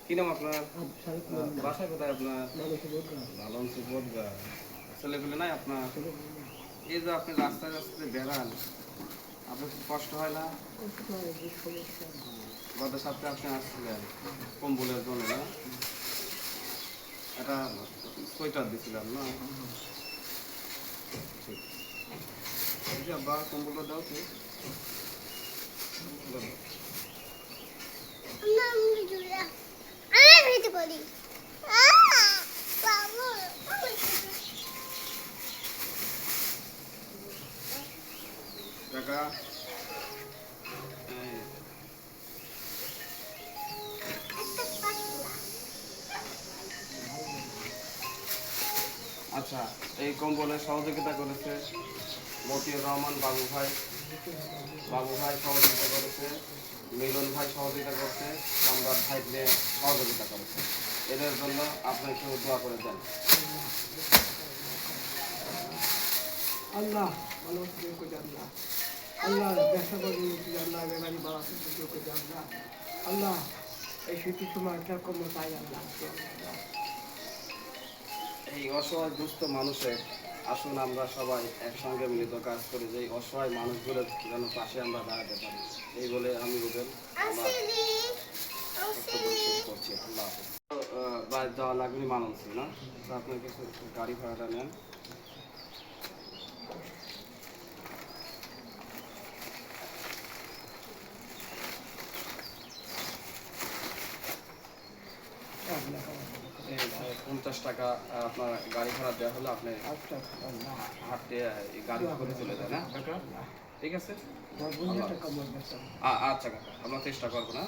কি নাম আপনার? বাসা কোথায় আপনার? লালনসি বোদগা। ছেলেপেলে নাই আপনার? এই যে আপনি রাস্তায় রাস্তায় বেড়ান, আপনার খুব কষ্ট হয় না? গত সপ্তাহে আপনি আসছিলেন কম্বলের জন্য না? একটা সোয়েটার দিছিলাম না? ঠিক আছে আব্বা, কম্বলটা দাও তো। কাকা আচ্ছা, এই কম্বলে সহযোগিতা করেছে মতিউর রহমান বাবু ভাই সহযোগিতা করেছে, মিলন ভাই সহযোগিতা করছে, সম্রাট ভাই সহযোগিতা করেছে। এদের জন্য আপনি একটু দোয়া করে দেন। আল্লাহ ভালো করে আল্লাহ আল্লাহ ব্যবসা করে আল্লাহ বেমারি বাবা করে আল্লাহ আল্লাহ এই শীতের সময় কিরকম চাই আল্লাহ। এই অসহায় দুস্থ মানুষের আসুন আমরা সবাই একসঙ্গে মিলিত কাজ করি, যে অসহায় মানুষগুলোর যেন পাশে আমরা দাঁড়াতে পারি। এই বলে আমি বলবেন করছি। আল্লাহ বাইরে যাওয়া লাগবে মানছি না, তো আপনার কিছু গাড়ি ভাড়াটা নেন। এই 50 টাকা আপনার গাড়ি ভাড়া দেওয়া হলো, আপনি হাঁটতে গাড়ি করে চলে যান। হ্যাঁ ঠিক আছে, আচ্ছা কাকা আমরা চেষ্টা করবো না।